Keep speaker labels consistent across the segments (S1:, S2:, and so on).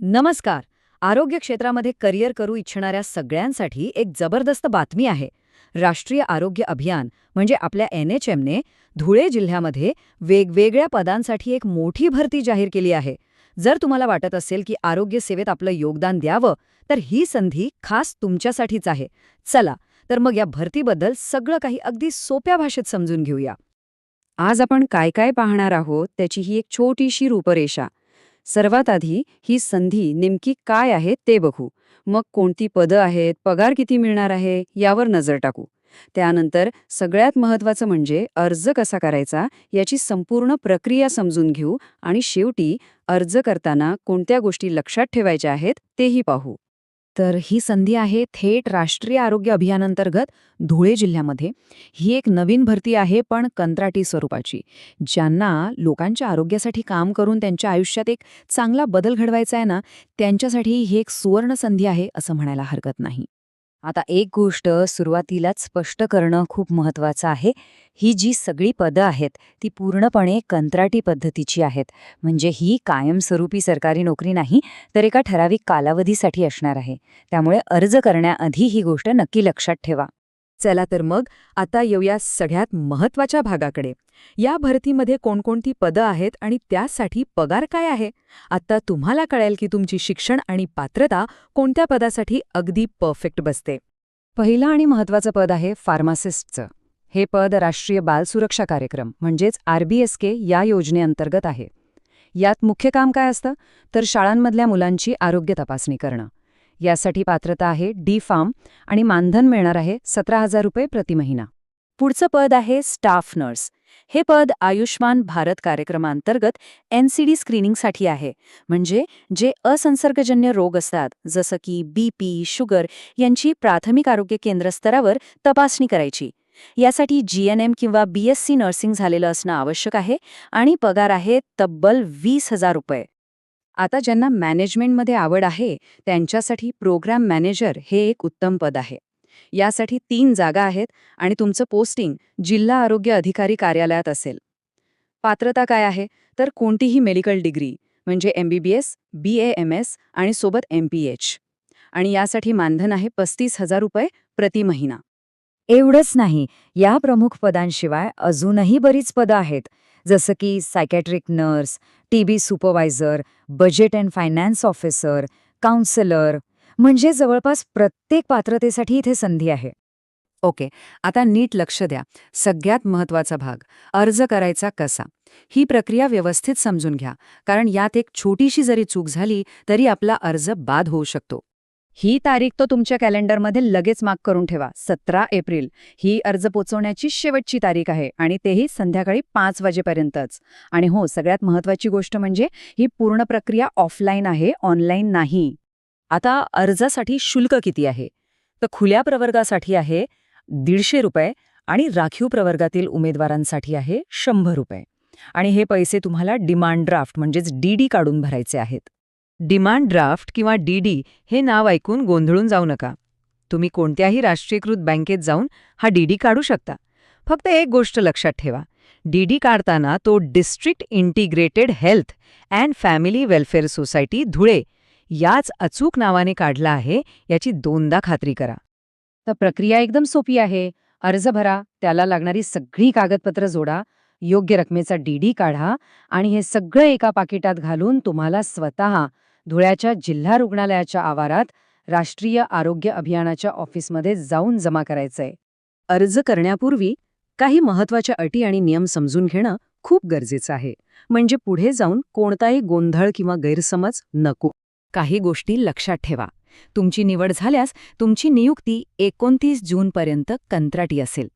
S1: नमस्कार. आरोग्य क्षेत्रामध्ये करिअर करू इच्छिणाऱ्या सगळ्यांसाठी एक जबरदस्त बातमी आहे. राष्ट्रीय आरोग्य अभियान म्हणजे आपल्या NHMने धुळे जिल्ह्यामध्ये वेगवेगळ्या पदांसाठी एक मोठी भरती जाहीर केली आहे. जर तुम्हाला वाटत असेल की आरोग्य सेवेत आपलं योगदान द्यावं, तर ही संधी खास तुमच्यासाठीच आहे. चला, तर मग या भरतीबद्दल सगळं काही अगदी सोप्या भाषेत समजून घेऊया.
S2: आज आपण काय काय पाहणार आहोत त्याची ही एक छोटीशी रूपरेषा. सर्वात आधी ही संधी नेमकी काय आहे ते बघू. मग कोणती पदं आहेत, पगार किती मिळणार आहे यावर नजर टाकू. त्यानंतर सगळ्यात महत्त्वाचं म्हणजे अर्ज कसा करायचा याची संपूर्ण प्रक्रिया समजून घेऊ आणि शेवटी अर्ज करताना कोणत्या गोष्टी लक्षात ठेवायच्या आहेत तेही पाहू.
S1: तर ही संधी आहे थेट राष्ट्रीय आरोग्य अभियानांतर्गत धुळे जिल्ह्यामध्ये. ही एक नवीन भरती आहे, पण कंत्राटी स्वरूपाची. ज्यांना लोकांच्या आरोग्यासाठी काम करून त्यांच्या आयुष्यात एक चांगला बदल घडवायचा आहे ना, त्यांच्यासाठी ही एक सुवर्ण संधी आहे असं म्हणायला हरकत नाही.
S2: आता एक गोष्ट सुरुवातीलाच स्पष्ट करणं खूप महत्त्वाचं आहे. ही जी सगळी पदं आहेत ती पूर्णपणे कंत्राटी पद्धतीची आहेत. म्हणजे ही कायमस्वरूपी सरकारी नोकरी नाही, तर एका ठराविक कालावधीसाठी असणार आहे. त्यामुळे अर्ज करण्याआधी ही गोष्ट नक्की लक्षात ठेवा.
S1: चला तर मग आता येऊया सगळ्यात महत्वाच्या भागाकडे. या भरतीमध्ये कोणकोणती पदं आहेत आणि त्यासाठी पगार काय आहे? आता तुम्हाला कळेल की तुमची शिक्षण आणि पात्रता कोणत्या पदासाठी अगदी परफेक्ट बसते.
S2: पहिलं आणि महत्त्वाचं पद आहे फार्मासिस्टचं. हे पद राष्ट्रीय बाल सुरक्षा कार्यक्रम म्हणजेच RBSK या योजनेअंतर्गत आहे. यात मुख्य काम काय असतं तर शाळांमधल्या मुलांची आरोग्य तपासणी करणं. यासाठी पात्रता आहे D-Farm आणि मानधन मिळणार आहे 17,000 रुपये प्रति महिना. पुढचं पद आहे स्टाफ नर्स. हे पद आयुष्मान भारत कार्यक्रमांतर्गत NCD स्क्रीनिंगसाठी आहे. म्हणजे जे असंसर्गजन्य रोग असतात जसं की BP, शुगर यांची प्राथमिक आरोग्य केंद्र स्तरावर तपासणी करायची. यासाठी GNM किंवा BSc नर्सिंग झालेलं असणं आवश्यक आहे आणि पगार आहे तब्बल 20,000 रुपये. आता ज्यांना मॅनेजमेंटमध्ये आवड आहे त्यांच्यासाठी प्रोग्राम मॅनेजर हे एक उत्तम पद आहे. यासाठी 3 जागा आहेत आणि तुमचं पोस्टिंग जिल्हा आरोग्य अधिकारी कार्यालयात असेल. पात्रता काय आहे तर कोणतीही मेडिकल डिग्री म्हणजे MBBS, BAMS आणि सोबत MPH. आणि यासाठी मानधन आहे 35,000 रुपये प्रति महिना.
S1: एवढंच नाही, या प्रमुख पदांशिवाय अजूनही बरीच पदं आहेत, जसं की psychiatric nurse, TB supervisor, budget and finance officer, counsellor. म्हणजे जवळपास प्रत्येक पात्रतेसाठी इथे संधी आहे.
S2: ओके, आता नीट लक्ष द्या. सगळ्यात महत्त्वाचा भाग, अर्ज करायचा कसा. ही प्रक्रिया व्यवस्थित समजून घ्या, कारण यात एक छोटीशी जरी चूक झाली तरी आपला अर्ज बाद होऊ शकतो.
S1: ही तारीख तो तुमच्या कॅलेंडरमध्ये लगेच मार्क करून ठेवा. 17 एप्रिल ही अर्ज पोचवण्याची शेवटची तारीख आहे आणि तेही संध्याकाळी 5 वाजेपर्यंतच. आणि हो, सगळ्यात महत्त्वाची गोष्ट म्हणजे ही पूर्ण प्रक्रिया ऑफलाईन आहे, ऑनलाईन नाही. आता अर्जासाठी शुल्क किती आहे तर खुल्या प्रवर्गासाठी आहे 150 रुपये आणि राखीव प्रवर्गातील उमेदवारांसाठी आहे 100 रुपये. आणि हे पैसे तुम्हाला डिमांड ड्राफ्ट म्हणजेच DD काढून भरायचे आहेत.
S2: डिमांड ड्राफ्ट किंवा DD हे नाव ऐकून गोंधळून जाऊ नका. तुम्ही कोणत्याही राष्ट्रीयकृत बँकेत जाऊन हा DD काढू शकता. फक्त एक गोष्ट लक्षात ठेवा, DD काढताना तो district integrated health and family welfare society Dhule याच अचूक नावाने काढला आहे याची 2दा खात्री करा. तर प्रक्रिया एकदम सोपी आहे. अर्ज भरा, त्याला लागणारी सगळी कागदपत्र जोडा, योग्य रकमेचा DD काढा आणि हे सगळं एका पाकिटात घालून तुम्हाला स्वतः धुळ्याच्या जिल्हा रुग्णालयाच्या आवारात राष्ट्रीय आरोग्य अभियानाच्या ऑफिसमध्ये जाऊन जमा करायचंय. अर्ज करण्यापूर्वी काही महत्त्वाच्या अटी आणि नियम समजून घेणं खूप गरजेचं आहे. म्हणजे पुढे जाऊन कोणताही गोंधळ किंवा गैरसमज नको. काही गोष्टी लक्षात ठेवा. तुमची निवड झाल्यास तुमची नियुक्ती 29 जूनपर्यंत कंत्राटी असेल.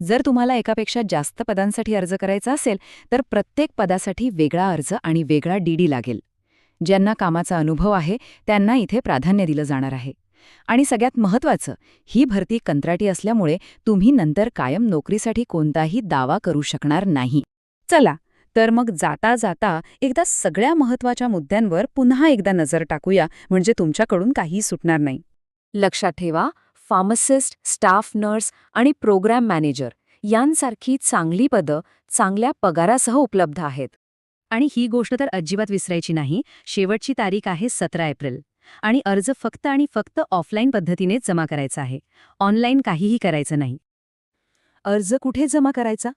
S2: जर तुम्हाला एकापेक्षा जास्त पदांसाठी अर्ज करायचा असेल तर प्रत्येक पदासाठी वेगळा अर्ज आणि वेगळा DD लागेल. ज्यांना कामाचा अनुभव आहे त्यांना इथे प्राधान्य दिलं जाणार आहे. आणि सगळ्यात महत्त्वाचं, ही भरती कंत्राटी असल्यामुळे तुम्ही नंतर कायम नोकरीसाठी कोणताही दावा करू शकणार नाही. चला, तर मग जाता जाता एकदा सगळ्या महत्त्वाच्या मुद्द्यांवर पुन्हा एकदा नजर टाकूया, म्हणजे तुमच्याकडून काही सुटणार नाही. लक्षात ठेवा, फार्मासिस्ट, स्टाफ नर्स आणि प्रोग्राम मॅनेजर यांसारखी चांगली पदं चांगल्या पगारासह उपलब्ध आहेत.
S1: आणि ही गोष्ट तर अजिबात विसरायची नाही. शेवटची तारीख आहे 17 एप्रिल. आणि अर्ज फक्त आणि फक्त ऑफलाईन पद्धतीनेच जमा करायचा आहे. ऑनलाईन काहीही करायचं नाही.
S2: अर्ज कुठे जमा करायचा?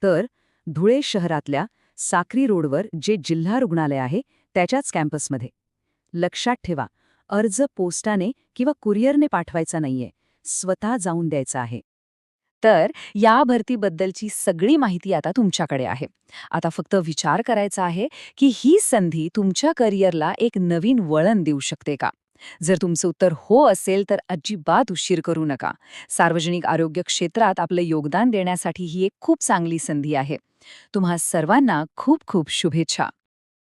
S2: तर धुळे शहरातल्या साक्री रोडवर जे जिल्हा रुग्णालय आहे त्याच्याच कॅम्पसमध्ये. लक्षात ठेवा, अर्ज पोस्टाने किंवा कुरिअरने पाठवायचा नाहीये, स्वतः जाऊन द्यायचा आहे. तर या भरतीबद्दलची सगळी माहिती आता तुमच्याकडे आहे. आता फक्त विचार करायचा आहे की ही संधी तुमच्या करिअरला एक नवीन वळण देऊ शकते का? जर तुमचं उत्तर हो असेल तर अजिबात उशीर करू नका. सार्वजनिक आरोग्य क्षेत्रात आपलं योगदान देण्यासाठी ही एक खूप चांगली संधी आहे. तुम्हा सर्वांना खूप खूप शुभेच्छा.